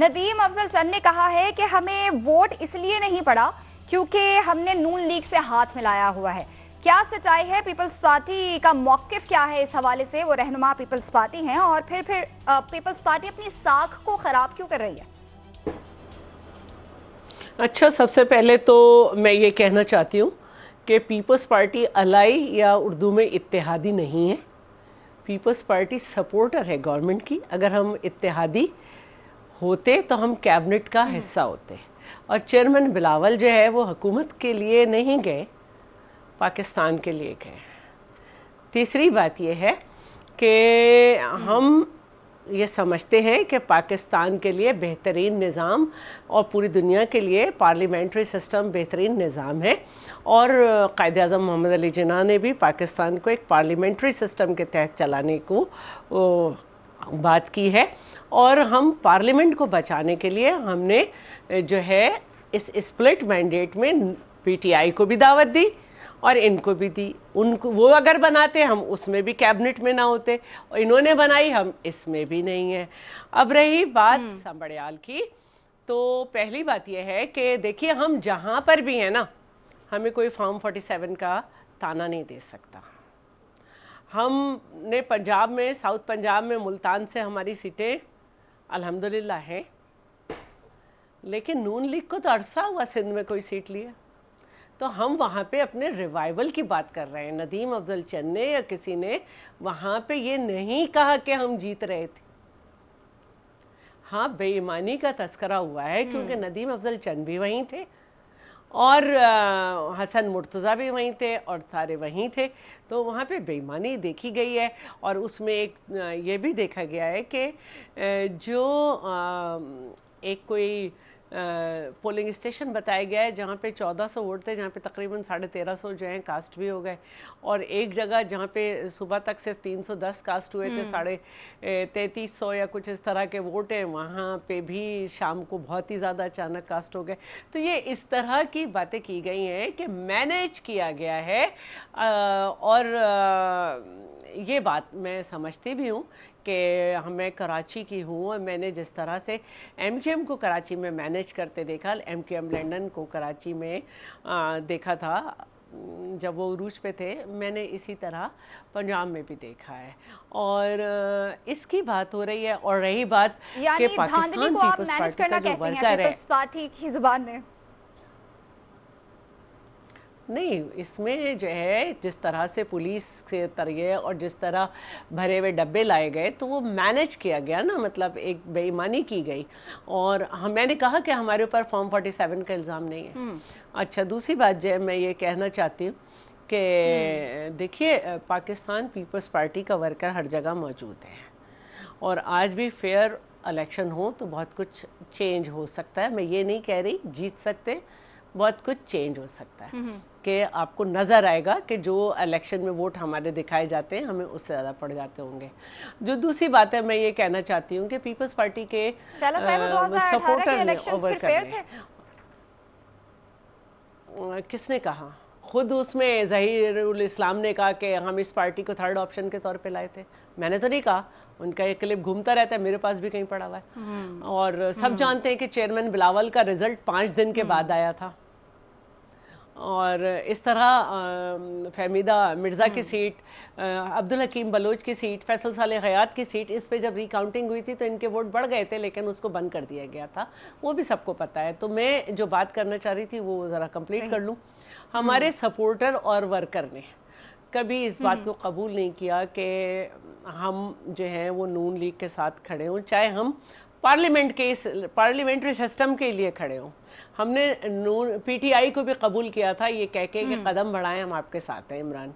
नदीम अफजल चंद ने कहा है कि हमें वोट इसलिए नहीं पड़ा क्योंकि हमने नून लीग से हाथ मिलाया हुआ है। क्या सच्चाई है? पीपल्स पार्टी का मौकिफ क्या है इस हवाले से? वो रहनुमा पीपल्स पार्टी हैं और फिर पीपल्स पार्टी अपनी साख को खराब क्यों कर रही है? अच्छा, सबसे पहले तो मैं ये कहना चाहती हूँ कि पीपल्स पार्टी अलाई या उर्दू में इत्तेहादी नहीं है। पीपल्स पार्टी सपोर्टर है गवर्नमेंट की। अगर हम इत्तेहादी होते तो हम कैबिनेट का हिस्सा होते। और चेयरमैन बिलावल जो है वो हुकूमत के लिए नहीं गए, पाकिस्तान के लिए गए। तीसरी बात यह है कि हम ये समझते हैं कि पाकिस्तान के लिए बेहतरीन निज़ाम और पूरी दुनिया के लिए पार्लियामेंट्री सिस्टम बेहतरीन निज़ाम है। और कायद-ए-आज़म मोहम्मद अली जिन्ना ने भी पाकिस्तान को एक पार्लियामेंट्री सिस्टम के तहत चलाने को बात की है। और हम पार्लियामेंट को बचाने के लिए हमने जो है इस स्प्लिट मैंडेट में पीटीआई को भी दावत दी और इनको भी दी। उनको वो अगर बनाते हम उसमें भी कैबिनेट में ना होते, और इन्होंने बनाई हम इसमें भी नहीं है। अब रही बात संबड़ियाल की, तो पहली बात यह है कि देखिए हम जहां पर भी हैं ना, हमें कोई फॉर्म 47 का ताना नहीं दे सकता। हमने पंजाब में, साउथ पंजाब में मुल्तान से हमारी सीटें अल्हम्दुलिल्लाह हैं, लेकिन नून लीग को तो अरसा हुआ सिंध में कोई सीट लिया। तो हम वहाँ पे अपने रिवाइवल की बात कर रहे हैं। नदीम अफजल चंद ने या किसी ने वहाँ पे ये नहीं कहा कि हम जीत रहे थे। हाँ, बेईमानी का तस्करा हुआ है क्योंकि नदीम अफजल चंद भी वहीं थे और हसन मुर्तज़ा भी वहीं थे और सारे वहीं थे। तो वहाँ पे बेईमानी देखी गई है। और उसमें एक ये भी देखा गया है कि जो एक कोई पोलिंग स्टेशन बताया गया है जहाँ पे 1400 वोट थे, जहाँ पे तकरीबन 1350 जो हैं कास्ट भी हो गए। और एक जगह जहाँ पे सुबह तक सिर्फ 310 कास्ट हुए थे, 3350 या कुछ इस तरह के वोट हैं, वहाँ पे भी शाम को बहुत ही ज़्यादा अचानक कास्ट हो गए। तो ये इस तरह की बातें की गई हैं कि मैनेज किया गया है। और ये बात मैं समझती भी हूँ कि मैं कराची की हूँ और मैंने जिस तरह से एमक्यूएम को कराची में मैनेज करते देखा, एमक्यूएम लंदन को कराची में देखा था जब वो उरूज पे थे, मैंने इसी तरह पंजाब में भी देखा है। और इसकी बात हो रही है। और रही बात कि पाकिस्तान पीपल्स पार्टी का जो वर्कर है, पार्टी की जुबान में नहीं, इसमें जो है जिस तरह से पुलिस से तरिए और जिस तरह भरे हुए डब्बे लाए गए, तो वो मैनेज किया गया ना, मतलब एक बेईमानी की गई। और मैंने कहा कि हमारे ऊपर फॉर्म 47 का इल्ज़ाम नहीं है। अच्छा, दूसरी बात जो है मैं ये कहना चाहती हूँ कि देखिए पाकिस्तान पीपल्स पार्टी का वर्कर हर जगह मौजूद है और आज भी फेयर इलेक्शन हो तो बहुत कुछ चेंज हो सकता है। मैं ये नहीं कह रही जीत सकते, बहुत कुछ चेंज हो सकता है कि आपको नजर आएगा कि जो इलेक्शन में वोट हमारे दिखाए जाते हैं हमें उससे ज्यादा पड़ जाते होंगे। जो दूसरी बात है मैं ये कहना चाहती हूँ कि पीपल्स पार्टी के सपोर्टर किसने कहा? खुद उसमें ज़हीरुल इस्लाम ने कहा कि हम इस पार्टी को थर्ड ऑप्शन के तौर पे लाए थे। मैंने तो नहीं कहा, उनका ये क्लिप घूमता रहता है, मेरे पास भी कहीं पड़ा हुआ है। और सब जानते हैं कि चेयरमैन बिलावल का रिजल्ट 5 दिन के बाद आया था। और इस तरह फहमीदा मिर्ज़ा की सीट, अब्दुल हकीम बलोच की सीट, फैसल सालेह हयात की सीट, इस पे जब रिकाउंटिंग हुई थी तो इनके वोट बढ़ गए थे, लेकिन उसको बंद कर दिया गया था। वो भी सबको पता है। तो मैं जो बात करना चाह रही थी वो ज़रा कंप्लीट कर लूँ। हमारे सपोर्टर और वर्कर ने कभी इस बात को कबूल नहीं किया कि हम जो हैं वो नून लीग के साथ खड़े हों, चाहे हम पार्लियामेंट के इस पार्लियामेंट्री सिस्टम के लिए खड़े हों। हमने पीटीआई को भी कबूल किया था ये कह के कि कदम बढ़ाएं, हम आपके साथ हैं इमरान,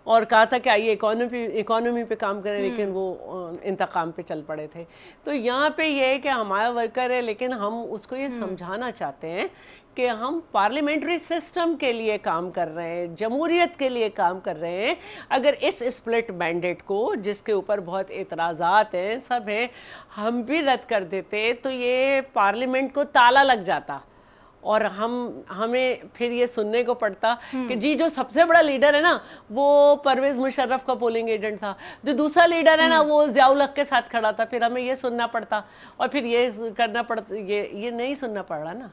और कहा था कि आइए इकोनॉमी पे काम करें, लेकिन वो इंतकाम पे चल पड़े थे। तो यहाँ पे ये है कि हमारा वर्कर है, लेकिन हम उसको ये समझाना चाहते हैं कि हम पार्लियामेंट्री सिस्टम के लिए काम कर रहे हैं, जमहूरियत के लिए काम कर रहे हैं। अगर इस स्प्लिट मैंडेट को, जिसके ऊपर बहुत एतराज़ात हैं, सब हैं, हम भी रद्द कर देते तो ये पार्लियामेंट को ताला लग जाता और हमें फिर ये सुनने को पड़ता कि जी जो सबसे बड़ा लीडर है ना वो परवेज मुशर्रफ का पोलिंग एजेंट था, जो दूसरा लीडर है ना वो ज़ियाउल हक के साथ खड़ा था। फिर हमें ये सुनना पड़ता और फिर ये करना पड़ता, ये नहीं सुनना पड़ रहा ना।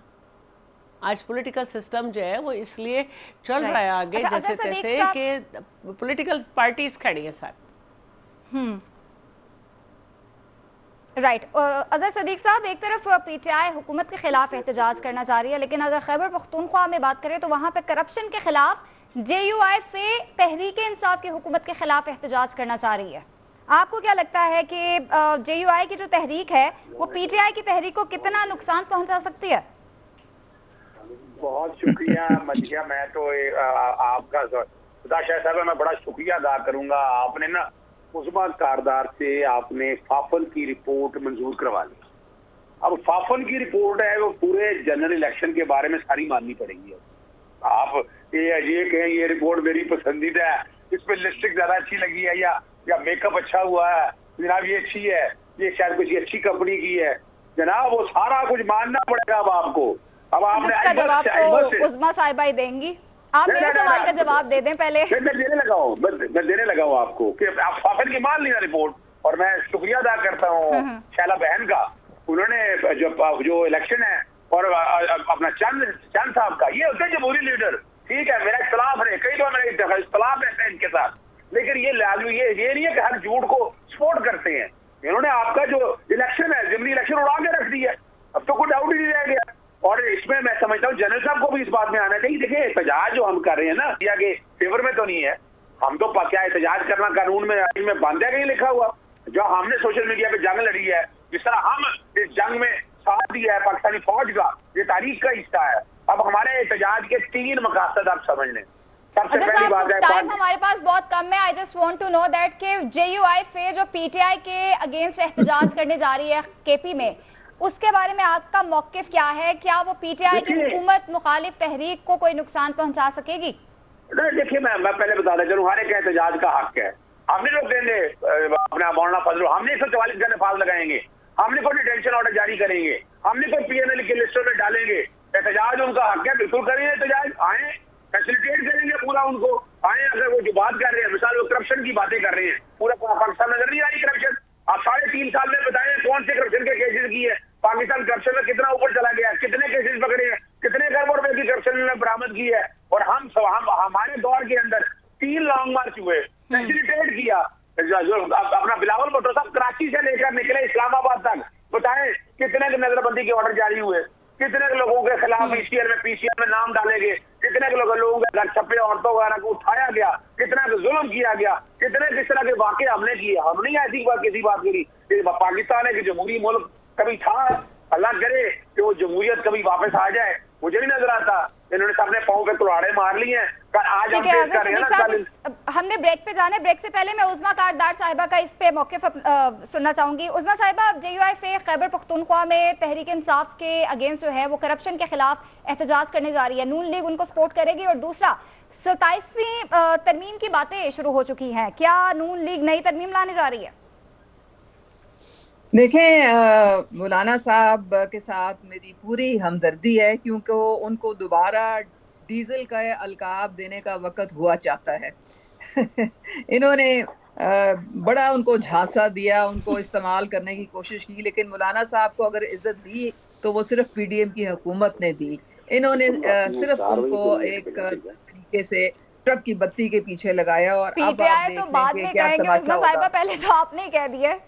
आज पॉलिटिकल सिस्टम जो है वो इसलिए चल रहा है आगे जैसे तैसे कि पॉलिटिकल पार्टीज खड़ी है साथ। राइट अजहर सदीक साहब, एक तरफ पीटीआई हुकूमत के खिलाफ एहतजाज करना चाह रही है, लेकिन अगर खैबर पख्तूनख्वा में बात करें तो वहाँ पे करप्शन के खिलाफ JUIF तहरीक इंसाफ की हुकूमत के खिलाफ एहतजाज करना चाह रही है। आपको क्या लगता है कि JUI की जो तहरीक है वो PTI की तहरीक को कितना नुकसान पहुँचा सकती है? बहुत शुक्रिया मजिया, मैं तो आपका खुदा शाह साहब मैं बड़ा शुक्रिया अदा करूंगा। आपने ना उस्मा कारदार से आपने फाफन की रिपोर्ट मंजूर करवा ली। अब फाफन की रिपोर्ट है वो पूरे जनरल इलेक्शन के बारे में सारी माननी पड़ेगी। आप ये कहें ये रिपोर्ट मेरी पसंदीदा है, इस पर लिपस्टिक ज्यादा अच्छी लगी है या मेकअप अच्छा हुआ है, जनाब ये अच्छी है, ये शायद कुछ अच्छी कंपनी की है, जनाब वो सारा कुछ मानना पड़ेगा अब आपको। अब आपने इसका जवाब तो उस्मा साहिबा ही देंगी। आप मेरे सवाल का जवाब दे दें पहले। मैं देने लगा हूँ आपको कि आप फाफन की मान ली ना रिपोर्ट। और मैं शुक्रिया अदा करता हूँ शैला बहन का, उन्होंने जो इलेक्शन है और अपना चंद साहब का, ये होते जमहूरी लीडर। ठीक है, मेरा इख्तलाफ है, कई लोग मेरा इख्तलाफ रहता है इनके साथ, लेकिन ये नहीं है कि हर झूठ को सपोर्ट करते हैं। इन्होंने आपका जो इलेक्शन है जिमनी इलेक्शन उड़ा के रख दिया, अब तो कोई डाउट ही नहीं रह गया। और इसमें मैं समझता हूँ जनरल साहब को भी इस बात में आना चाहिए। देखिए एहतजाज जो हम कर रहे हैं ना इंडिया के फेवर में तो नहीं है, हम तो क्या एहतजाज करना कानून में बांधा कहीं लिखा हुआ। जो हमने सोशल मीडिया पे जंग लड़ी है, जिस तरह हम इस जंग में साथ दिया है पाकिस्तानी फौज का, ये तारीख का हिस्सा है। अब हमारे एहतजाज के 3 मकासद आप समझ लें। सबसे पहली बात है, टाइम हमारे पास बहुत कम है। I just want to know that कि JUIF जो PTI के अगेंस्ट एहतजाज करने जा रही है KP में, उसके बारे में आपका मौकिफ क्या है? क्या वो PTI की हुकूमत मुखालिफ तहरीक को कोई नुकसान पहुंचा सकेगी? नहीं देखिए, मैं पहले बताना चलूँ, हर एक एहतजाज का हक है। हमने लोग देंगे अपना मौलाना फजल, हमने 144 घंटे फाल लगाएंगे, हमने कोई डिटेंशन ऑर्डर जारी करेंगे, हमने कोई PNL की लिस्टों में डालेंगे। एहतजाज उनका हक है, बिल्कुल करेंगे एहतजाज, आए फैसिलिटेट करेंगे पूरा उनको। आए अगर वो जो बात कर रहे हैं, मिसाल वो करप्शन की बातें कर रहे हैं, पूरा पाकिस्तान नजर नहीं आ रही करप्शन। आप 3.5 साल में बताएं कौन से करप्शन के केसेस की है, पाकिस्तान करप्शन में कितना ऊपर चला गया, कितने केसेस पकड़े हैं, कितने खरबों रुपए की करप्शन ने बरामद की है। और हम हमारे दौर के अंदर 3 लॉन्ग मार्च हुए, फैसिलिटेट किया। जो अपना बिलावल भुट्टो साहब कराची से लेकर निकले इस्लामाबाद तक, बताएं कितने नजरबंदी के ऑर्डर जारी हुए, कितने लोगों के खिलाफ PCR में नाम डाले गए, कितने लोगों के घर छपे औरतों वगैरह को उठाया गया, कितना जुल्म किया गया, किस तरह के वाकये हमने किए। हम नहीं ऐसी किसी बात करी। पाकिस्तान है कि जमहूरी मुल्क कभी था, अल्लाह करे कि वो जमहूरियत कभी वापस आ जाए, मुझे नहीं नजर आता। इन्होंने सबने पाँव पे कुल्हाड़े मार लिए हैं। आज हम पेश कर रहे हैं ना, हमने ब्रेक पे जाना है। ब्रेक से पहले मैं उस्मा कारदार साहिबा का इस पे मौक़िफ़ सुनना चाहूंगी। उस्मा साहिबा, JUIF खैबर पख्तूनख्वा में तहरीक इंसाफ के अगेंस्ट जो है वो करप्शन के खिलाफ एहतजाज करने जा रही है, नून लीग उनको सपोर्ट करेगी। और दूसरा, 27वीं तरमीम की बातें शुरू हो चुकी हैं, क्या नून लीग नई तरमीम लाने जा रही है? देखें, मौलाना साहब के साथ मेरी पूरी हमदर्दी है, क्योंकि उनको दोबारा डीजल का अलकाब देने का वक्त हुआ चाहता है। इन्होंने बड़ा उनको झांसा दिया, उनको इस्तेमाल करने की कोशिश की, लेकिन मौलाना साहब को अगर इज्जत दी तो वो सिर्फ PDM की हुकूमत ने दी। इन्होंने सिर्फ उनको एक तरीके से ट्रक की बत्ती के पीछे लगाया। और PTI तो बाद में कहेंगे उस्मा साहिबा, पहले तो आपने ही कह दिया।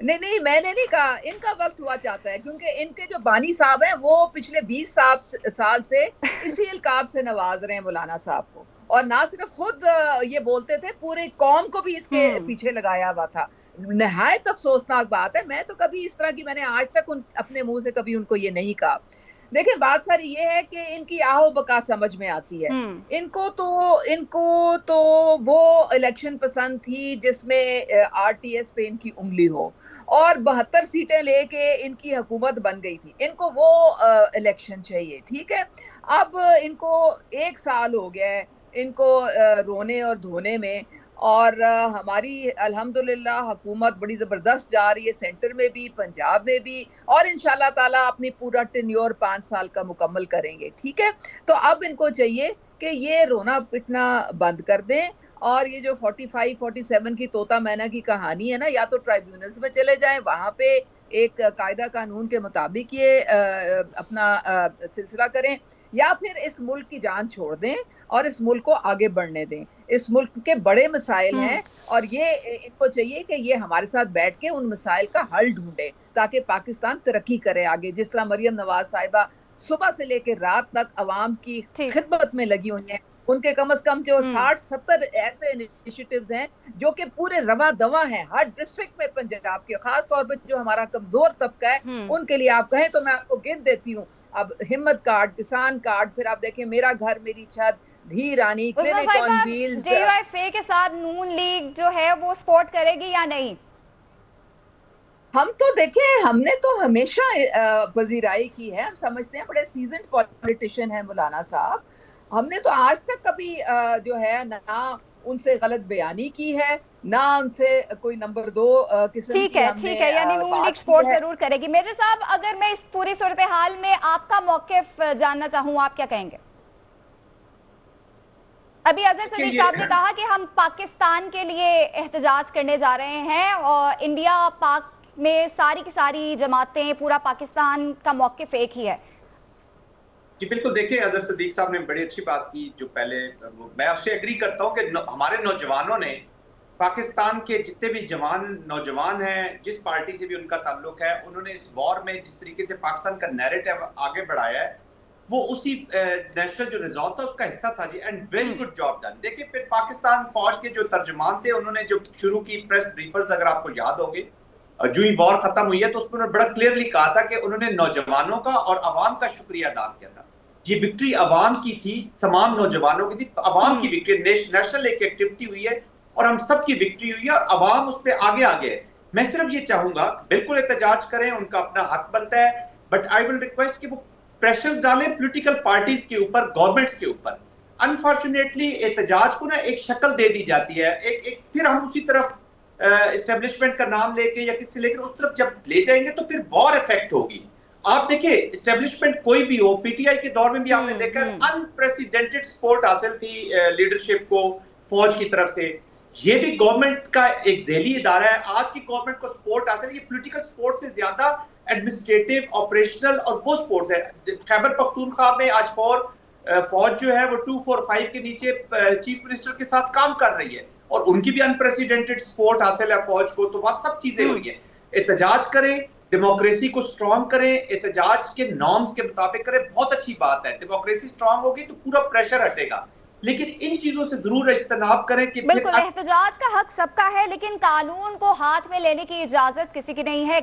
नहीं, मैंने नहीं कहा, इनका वक्त हुआ चाहता है, क्योंकि इनके जो बानी साहब हैं वो पिछले 20 साल से इसी अलकाब से नवाज रहे हैं मौलाना साहब को। और ना सिर्फ खुद ये बोलते थे, पूरे कौम को भी इसके पीछे लगाया हुआ था। निहायत अफसोसनाक बात है। मैं तो कभी इस तरह की, मैंने आज तक अपने मुंह से कभी उनको ये नहीं कहा। देखिए, बात सारी ये है कि इनकी आहो बका समझ में आती है। इनको तो वो इलेक्शन पसंद थी जिसमें RTS पे इनकी उंगली हो, और 72 सीटें लेके इनकी हुकूमत बन गई थी। इनको वो इलेक्शन चाहिए, ठीक है। अब इनको 1 साल हो गया है इनको रोने और धोने में, और हमारी अल्हम्दुलिल्लाह हुकूमत बड़ी ज़बरदस्त जा रही है, सेंटर में भी, पंजाब में भी, और इंशाल्लाह ताला अपनी पूरा टेन्योर 5 साल का मुकम्मल करेंगे, ठीक है। तो अब इनको चाहिए कि ये रोना पिटना बंद कर दें, और ये जो 45 47 की तोता मैना की कहानी है ना, या तो ट्राइब्यूनल्स में चले जाएं, वहां पे एक कायदा कानून के मुताबिक ये अपना सिलसिला करें, या फिर इस मुल्क की जान छोड़ दें और इस मुल्क को आगे बढ़ने दें। इस मुल्क के बड़े मसाइल हैं, और ये इनको चाहिए कि ये हमारे साथ बैठ के उन मसाइल का हल ढूंढे, ताकि पाकिस्तान तरक्की करे आगे। जिस तरह मरियम नवाज साहिबा सुबह से लेकर रात तक अवाम की खिदमत में लगी हुई हैं, उनके कम से कम जो 60-70 ऐसे इनिशिएटिव्स हैं जो कि पूरे रवा दवा हैं हर डिस्ट्रिक्ट में पंजाब के, खास तौर पर जो हमारा कमजोर तबका है उनके लिए। आप कहें तो मैं आपको गिन देती हूँ, अब हिम्मत कार्ड, किसान कार्ड, फिर आप देखें मेरा घर मेरी छत, धी रानी, क्लिनिक ऑन व्हील्स। JUIFA के साथ नून लीग जो है वो सपोर्ट करेगी या नहीं? हम तो देखें, हमने तो हमेशा वजीराई की है, हम समझते हैं बड़े सीजन्ड पॉलिटिशियन है मौलाना साहब। हमने तो आज तक कभी जो है ना उनसे गलत बयानी की है, ना उनसे कोई नंबर 2 किस्म की। ठीक है, यानी नून लीग सपोर्ट जरूर करेगी। मेजर साहब, अगर मैं इस पूरी सूरत हाल में आपका मौकिफ जानना चाहूँ, आप क्या कहेंगे? अभी अजहर सदीक साहब ने कहा कि हम पाकिस्तान के लिए एहतजाज करने जा रहे हैं, और इंडिया पाक में सारी की सारी जमातें, पूरा पाकिस्तान का मौकिफ एक ही है। जी बिल्कुल, देखिए अजहर सदीक साहब ने बड़ी अच्छी बात की, जो पहले मैं उससे एग्री करता हूँ कि हमारे नौजवानों ने, पाकिस्तान के जितने भी नौजवान हैं, जिस पार्टी से भी उनका ताल्लुक है, उन्होंने इस वॉर में जिस तरीके से पाकिस्तान का नैरेटिव आगे बढ़ाया है, वो उसी नेशनल जो रिजॉल्व था उसका हिस्सा था जी, and very good job done. देखिए फिर पाकिस्तान फौज के जो तर्जमान थे, उन्होंने जो शुरू की प्रेस ब्रीफर्स, अगर आपको याद होंगे, जो ही वॉर खत्म हुई है तो उसमें उन्होंने बड़ा क्लियरली कहा था कि उन्होंने नौजवानों का और अवाम का शुक्रिया अदा किया था। ये विक्ट्री अवाम की थी, तमाम नौजवानों की थी, अवाम की विक्ट्री, नेशनल एक एक्टिविटी हुई है और हम सब की विक्ट्री हुई है, और अवाम उस पर आगे आ गए। मैं सिर्फ ये चाहूंगा, बिल्कुल एहतजाज करें, उनका अपना हक बनता है, बट आई विल रिक्वेस्ट कि वो प्रेशर्स डालें पॉलिटिकल पार्टीज के ऊपर, गवर्नमेंट्स के ऊपर। अनफॉर्चुनेटली एहतजाज को ना एक शक्ल दे दी जाती है, एक फिर हम उसी तरफ एस्टेब्लिशमेंट का नाम लेके या किसी लेकर उस तरफ जब ले जाएंगे तो फिर वॉर इफेक्ट होगी। आप देखिए, एस्टेब्लिशमेंट कोई भी हो, पीटीआई के दौर में भी आपने देखा अनप्रेसिडेंटेड सपोर्ट हासिल थी लीडरशिप को फौज की तरफ से। ये भी गवर्नमेंट का एक ज़ैली इदारा है। आज की गवर्नमेंट को सपोर्ट हासिल, ये पॉलिटिकल सपोर्ट से ज्यादा एडमिनिस्ट्रेटिव, ऑपरेशनल और वो सपोर्ट है। खैबर पख्तूनख्वा में आज फौज जो है वो 245 के नीचे चीफ मिनिस्टर के साथ काम कर रही है, और उनकी भी अनप्रेसिडेंटेड सपोर्ट हासिल है फौज को। तो वहां सब चीजें हुई है। एहतजाज करें, डेमोक्रेसी को स्ट्रॉन्ग करें, एहतजाज के नॉर्म्स के मुताबिक करें, बहुत अच्छी बात है। डेमोक्रेसी स्ट्रॉन्ग होगी तो पूरा प्रेशर हटेगा, लेकिन इन चीजों से जरूर इज्तनाब करें कि बिल्कुल, एहतजाज का हक सबका है, लेकिन कानून को हाथ में लेने की इजाजत किसी की नहीं है।